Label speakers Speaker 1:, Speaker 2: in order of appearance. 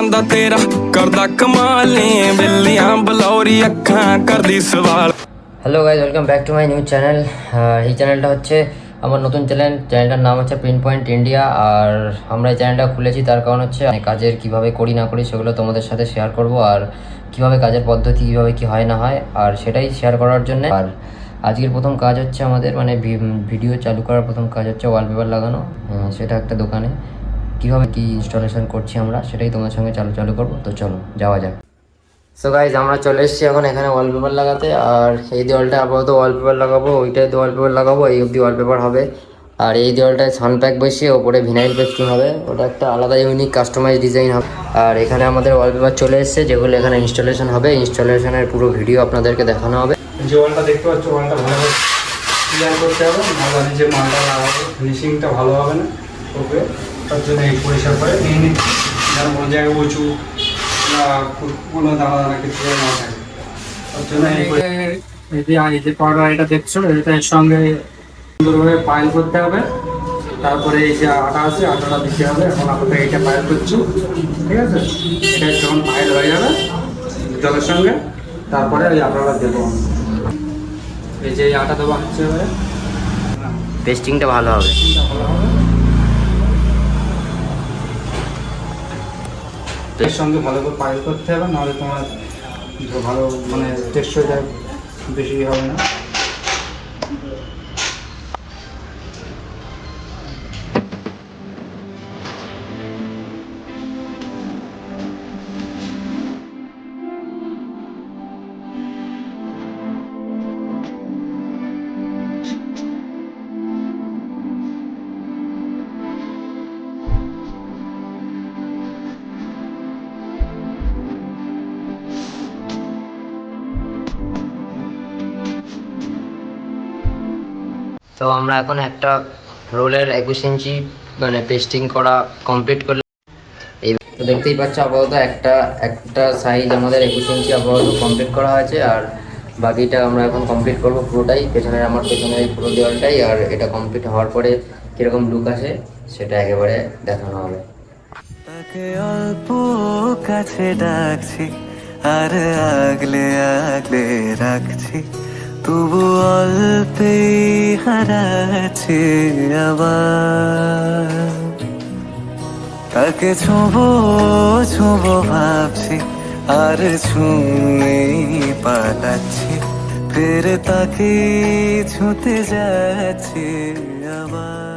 Speaker 1: ਜਾਂਦਾ ਤੇਰਾ ਕਰਦਾ ਕਮਾਲ ਨੀ ਬਿੱਲੀਆਂ ਬਲੌਰੀ ਅੱਖਾਂ ਕਰਦੀ ਸਵਾਲ।
Speaker 2: Hello guys, welcome back to my new channel. এই চ্যানেলটা হচ্ছে আমার নতুন চ্যানেলটার নাম হচ্ছে পিন পয়েন্ট ইন্ডিয়া। আর আমরা এই চ্যানেলটা খুলেছি তার কারণ হচ্ছে কাজের কিভাবে করি না করি সেগুলো তোমাদের সাথে শেয়ার করব, আর কিভাবে কাজের পদ্ধতি কীভাবে কী হয় না হয় আর সেটাই শেয়ার করার জন্য। আর আজকের প্রথম কাজ হচ্ছে আমাদের ভিডিও চালু করার প্রথম কাজ হচ্ছে ওয়ালপেপার লাগানো, সেটা একটা দোকানে। কীভাবে কী ইনস্টলেশন করছি আমরা সেটাই তোমার সঙ্গে চালু করবো। তো চলো যাওয়া যাক। সো গাইজ, আমরা চলে এসেছি এখন এখানে ওয়ালপেপার লাগাতে। আর এই দেওয়ালটা আপাতত ওয়ালপেপার লাগাবো, ওইটাই তো ওয়ালপেপার লাগাবো, এই অবধি ওয়ালপেপার হবে। আর এই দেওয়ালটায় সানপ্যাক বসিয়ে ওপরে ভিনাইল পেস্টিং হবে, ওটা একটা আলাদা ইউনিক কাস্টমাইজ ডিজাইন হবে। আর এখানে আমাদের ওয়ালপেপার চলে এসেছে, যেগুলো এখানে ইনস্টলেশন হবে। ইনস্টলেশনের পুরো ভিডিও আপনাদেরকে দেখানো হবে।
Speaker 3: যে ওয়ালটা দেখতে পাচ্ছ, ওয়ালটা ভালোভাবে ক্লিয়ার করতে হবে, নাহলে যে মালটা লাগাবো ফিনিশিংটা ভালো হবে না ওকে। তার জন্য এই পরিষ্কার করে নিয়ে নিই, যেন কোনো জায়গায় উঁচু কোনো দানা দানা কিছু না থাকে। তার জন্য এই যে পাউডার এটা দেখছো, এটা এর সঙ্গে সুন্দরভাবে পাইল করতে হবে। তারপরে এই যে আটা আছে, আটাটা দিতে হবে। এখন আপনাদের এইটা পাইল করছি, ঠিক আছে? এটা যখন পাইল হয়ে যাবে জলের সঙ্গে, তারপরে ওই আটাটা দেবো। এই যে আটা দেওয়া হচ্ছে,
Speaker 2: পেস্টিংটা ভালো হবে।
Speaker 3: এর সঙ্গে ভালো করে পাইল করতে হবে, নাহলে তোমার ভালো মানে টেক্সচারটা বেশি হবে না।
Speaker 2: তো আমরা এখন একটা রোলের 21 ইঞ্চি মানে পেস্টিং করা কমপ্লিট করলাম। এই তো দেখতেই পাচ্ছ আপাতত একটা সাইজ আমাদের 21 ইঞ্চি আপাতত কমপ্লিট করা হয়েছে। আর বাকিটা আমরা এখন কমপ্লিট করব পুরোটাই, আমার পেছনের পুরো দেওয়ালটাই। আর এটা কমপ্লিট হওয়ার পরে কীরকম লুক আসে সেটা একেবারে দেখানো হবে।
Speaker 4: তাকে অল্প কাছে ডাকছি আর আগলে আগলে রাখছি, তবু অল্পে হারাচ্ছে আবার। তাকে ছোঁবো ছোঁবো ভাবছি আর ছুঁয়ে পালাচ্ছি, ফের তাকে ছুঁতে যাচ্ছে আবার।